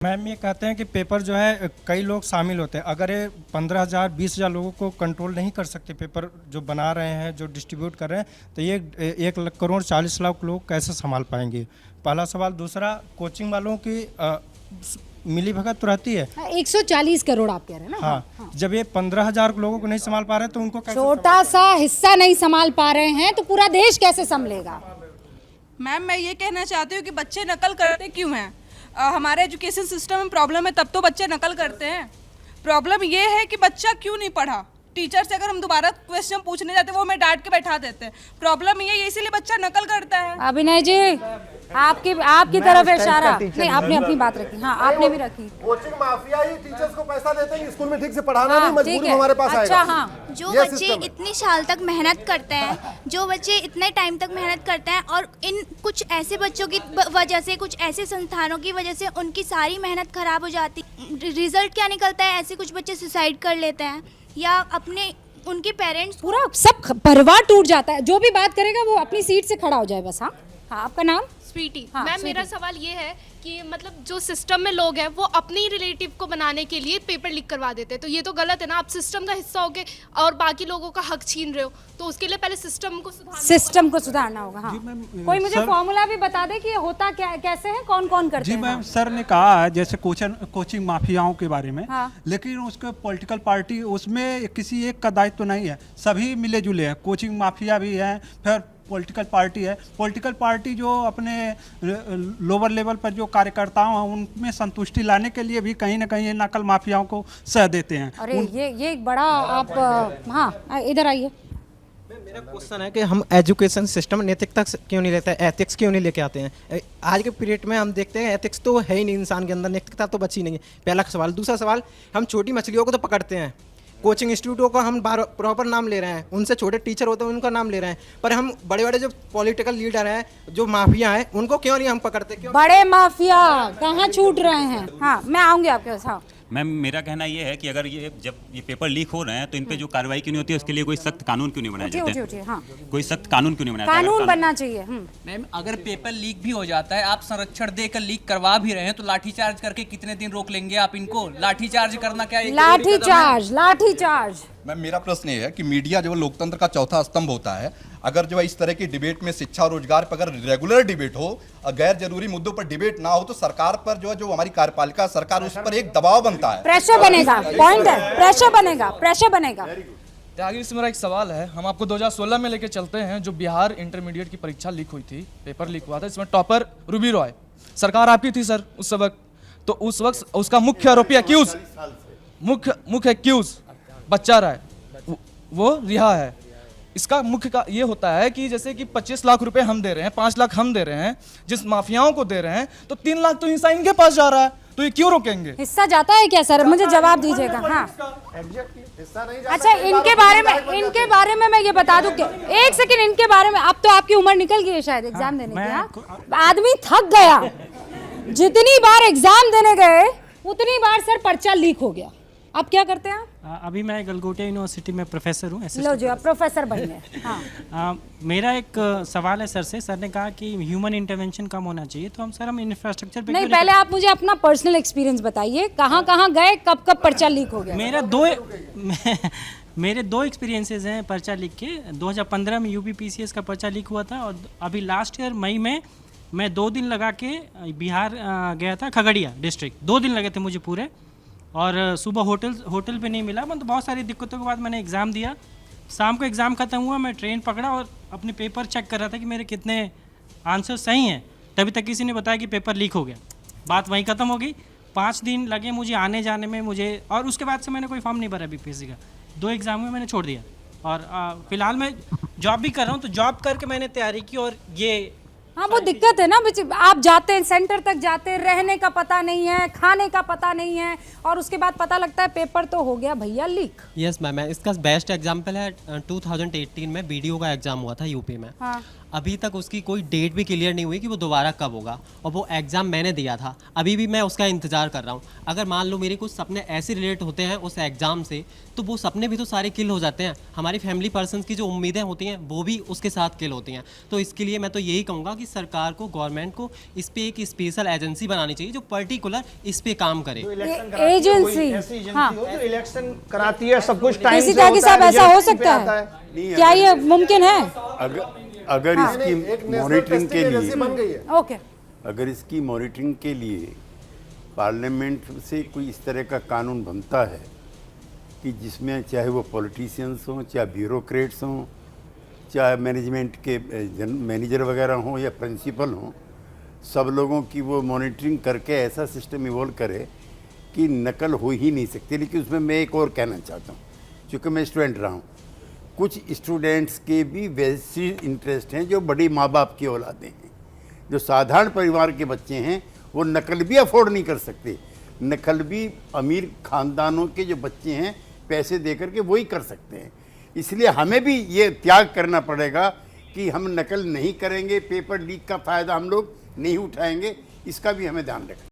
Ma'am ये कहते हैं कि पेपर जो है कई लोग शामिल होते हैं, अगर ये 15,000 20,000 लोगों को कंट्रोल नहीं कर सकते, पेपर जो बना रहे हैं जो डिस्ट्रीब्यूट कर रहे हैं, तो ये 1,40,00,000 लोग कैसे संभाल पाएंगे? पहला सवाल। दूसरा, कोचिंग वालों की मिली भगत तो रहती है। 140 करोड़ आप कह रहे हैं ना? हाँ। जब ये 15,000 लोगों को नहीं संभाल पा रहे तो उनको कैसे छोटा सा हिस्सा नहीं संभाल पा रहे हैं तो पूरा देश कैसे संभलेगा? मैम मैं ये कहना चाहती हूँ कि बच्चे नकल करते क्यों हैं? हमारे एजुकेशन सिस्टम में प्रॉब्लम है, तब तो बच्चे नकल करते हैं। प्रॉब्लम ये है कि बच्चा क्यों नहीं पढ़ा। टीचर से अगर हम दोबारा क्वेश्चन पूछने जाते हैं वो हमें डांट के बैठा देते हैं। प्रॉब्लम ये है, इसीलिए बच्चा नकल करता है। अभिनय जी आपकी तरफ इशारा नहीं, आपने अपनी बात रखी। हाँ, आपने भी रखी। कोचिंग माफिया ही टीचर्स को पैसा देते हैं, स्कूल में ठीक से पढ़ाना नहीं, मजबूरी हमारे पास आएगा। अच्छा, हाँ। जो बच्चे इतनी साल तक मेहनत करते हैं, जो बच्चे इतने टाइम तक मेहनत करते हैं और इन कुछ ऐसे बच्चों की वजह से, कुछ ऐसे संस्थानों की वजह से उनकी सारी मेहनत खराब हो जाती। रिजल्ट क्या निकलता है? ऐसे कुछ बच्चे सुसाइड कर लेते हैं या अपने उनके पेरेंट्स, पूरा सब परिवार टूट जाता है। जो भी बात करेगा वो अपनी सीट से खड़ा हो जाए बस। हाँ, आपका नाम? स्वीटी। हाँ, मैम मेरा सवाल ये है कि मतलब जो सिस्टम में लोग हैं वो अपने ही रिलेटिव को बनाने के लिए पेपर लीक करवा देते हैं, तो ये तो गलत है ना। आप सिस्टम का हिस्सा होके और बाकी लोगों का हक छीन रहे हो, तो उसके लिए पहले सिस्टम को सुधारना होगा। हाँ। कोई मुझे फॉर्मूला भी बता दे कि ये होता क्या, कैसे है, कौन कौन करते हैं? जी मैम, सर ने कहा है जैसे कोचिंग माफियाओं के बारे में। हाँ। लेकिन उसके पॉलिटिकल पार्टी, उसमें किसी एक का दायित्व नहीं है, सभी मिले जुले हैं। कोचिंग माफिया भी है, फिर पॉलिटिकल पार्टी है। पॉलिटिकल पार्टी जो अपने लोअर लेवल पर जो कार्यकर्ताओं हैं उनमें संतुष्टि लाने के लिए भी कहीं ना कहीं नकल माफियाओं को सह देते हैं। अरे ये एक बड़ा आप हाँ इधर आइए। मेरा क्वेश्चन है कि हम एजुकेशन सिस्टम नैतिकता क्यों नहीं लेते, एथिक्स क्यों नहीं लेके आते हैं? आज के पीरियड में हम देखते हैं एथिक्स तो है ही नहीं इंसान के अंदर, नैतिकता तो बची नहीं है। पहला सवाल। दूसरा सवाल, हम छोटी मछलियों को तो पकड़ते हैं, कोचिंग इंस्टीट्यूटों का हम प्रॉपर नाम ले रहे हैं, उनसे छोटे टीचर होते हैं उनका नाम ले रहे हैं, पर हम बड़े बड़े जो पॉलिटिकल लीडर हैं, जो माफिया हैं, उनको क्यों नहीं हम पकड़ते? क्यों? बड़े माफिया कहाँ छूट रहे हैं? हाँ, मैं आऊंगी आपके पास। हाँ मैम, मेरा कहना ये है कि अगर जब ये पेपर लीक हो रहे हैं तो इन पे जो कार्रवाई क्यों नहीं होती है, उसके लिए कोई सख्त कानून क्यों नहीं बनाया जाता? हाँ। कोई सख्त कानून क्यों नहीं बनाया? कानून बनना चाहिए। मैम, अगर पेपर लीक भी हो जाता है, आप संरक्षण देकर लीक करवा भी रहे हैं, तो लाठीचार्ज करके कितने दिन रोक लेंगे आप इनको? लाठीचार्ज करना क्या? लाठीचार्ज। मैम, मेरा प्रश्न ये है कि मीडिया जो लोकतंत्र का चौथा स्तंभ होता है, अगर जो इस तरह की डिबेट में शिक्षा और रोजगार पर अगर रेगुलर डिबेट हो, गैर जरूरी मुद्दों पर डिबेट ना हो, तो सरकार पर जो हमारी कार्यपालिका सरकार, उस पर एक दबाव बनता है, प्रेशर बनेगा। पॉइंट है, प्रेशर बनेगा। आगे से मेरा एक सवाल है। हम आपको 2016 में लेके चलते हैं, जो बिहार इंटरमीडिएट की परीक्षा लीक हुई थी, पेपर लीक हुआ था, इसमें टॉपर रूबी रॉय, सरकार आपकी थी सर उस वक्त। तो उस वक्त उसका मुख्य आरोपी एक्यूज, मुख्य एक्यूज बच्चा राय, वो रिहा है। इसका मुख्य का ये होता है कि जैसे कि 25 लाख रुपए हम दे रहे हैं, 5 लाख हम दे रहे हैं, जिस माफियाओं को दे रहे हैं, तो 3 लाख तो हिस्सा इनके पास जा रहा है, तो ये क्यों रोकेंगे? हिस्सा जाता है क्या सर? मुझे जवाब दीजिएगा। हाँ, अच्छा, इनके बारे में मैं ये बता दूं कि एक सेकंड, इनके बारे में, अब तो आपकी उम्र निकल गई है शायद एग्जाम देने की। हाँ? आदमी थक गया, जितनी बार एग्जाम देने गए उतनी बार सर पर्चा लीक हो गया। अब क्या करते हैं? अभी मैं गलगोटिया यूनिवर्सिटी में प्रोफेसर हूँ। लो जी, आप प्रोफेसर बने। हाँ। मेरा एक सवाल है सर से। सर ने कहा कि ह्यूमन इंटरवेंशन कम होना चाहिए, तो हम इंफ्रास्ट्रक्चर पे नहीं, पहले आप मुझे अपना पर्सनल एक्सपीरियंस बताइए, कहाँ गए, कब पर्चा लीक हो गया? मेरे दो एक्सपीरियंसेस हैं पर्चा लीक के। 2015 में UPPCS का पर्चा लीक हुआ था, और अभी लास्ट ईयर मई में मैं 2 दिन लगा के बिहार गया था, खगड़िया डिस्ट्रिक्ट। 2 दिन लगे थे मुझे पूरे, और सुबह होटल पे नहीं मिला। मतलब बहुत सारी दिक्कतों के बाद मैंने एग्ज़ाम दिया। शाम को एग्ज़ाम ख़त्म हुआ, मैं ट्रेन पकड़ा और अपने पेपर चेक कर रहा था कि मेरे कितने आंसर सही हैं, तभी तक किसी ने बताया कि पेपर लीक हो गया। बात वहीं ख़त्म हो गई। 5 दिन लगे मुझे आने जाने में और उसके बाद से मैंने कोई फॉर्म नहीं भरा BPSC का। 2 एग्ज़ाम में मैंने छोड़ दिया, और फिलहाल मैं जॉब भी कर रहा हूँ। तो जॉब करके मैंने तैयारी की, और ये हाँ, वो दिक्कत है ना, आप जाते हैं सेंटर तक, जाते रहने का पता नहीं है, खाने का पता नहीं है, और उसके बाद पता लगता है पेपर तो हो गया भैया लीक। यस मैम, इसका बेस्ट एग्जांपल है 2018 में BDO का एग्जाम हुआ था यूपी में। हाँ। अभी तक उसकी कोई डेट भी क्लियर नहीं हुई कि वो दोबारा कब होगा, और वो एग्ज़ाम मैंने दिया था, अभी भी मैं उसका इंतज़ार कर रहा हूँ। अगर मान लो मेरे कुछ सपने ऐसे रिलेट होते हैं उस एग्ज़ाम से, तो वो सपने भी तो सारे किल हो जाते हैं। हमारी फैमिली पर्सन्स की जो उम्मीदें होती हैं वो भी उसके साथ किल होती हैं। तो इसके लिए मैं तो यही कहूँगा कि सरकार को, गवर्नमेंट को इस पर एक स्पेशल एजेंसी बनानी चाहिए जो पर्टिकुलर इस पे काम करे। एजेंसी, हाँ, जो इलेक्शन कराती है, सब कुछ टाइम किसी तरह की साहब ऐसा हो सकता है? क्या ये मुमकिन है? अगर इसकी मॉनिटरिंग के लिए, ओके, अगर इसकी मॉनिटरिंग के लिए पार्लियामेंट से कोई इस तरह का कानून बनता है कि जिसमें चाहे वो पॉलिटिशियंस हों, चाहे ब्यूरोक्रेट्स हों, चाहे मैनेजमेंट के मैनेजर वगैरह हों या प्रिंसिपल हों, सब लोगों की वो मॉनिटरिंग करके ऐसा सिस्टम इवॉल्व करे कि नकल हो ही नहीं सकती। लेकिन उसमें मैं एक और कहना चाहता हूँ, चूँकि मैं स्टूडेंट रहा हूँ, कुछ स्टूडेंट्स के भी वैसी इंटरेस्ट हैं जो बड़ी माँ बाप की औलादें हैं, जो साधारण परिवार के बच्चे हैं, वो नकल भी अफोर्ड नहीं कर सकते। नकल भी अमीर ख़ानदानों के जो बच्चे हैं पैसे दे करके वही कर सकते हैं। इसलिए हमें भी ये त्याग करना पड़ेगा कि हम नकल नहीं करेंगे, पेपर लीक का फ़ायदा हम लोग नहीं उठाएंगे, इसका भी हमें ध्यान रखना।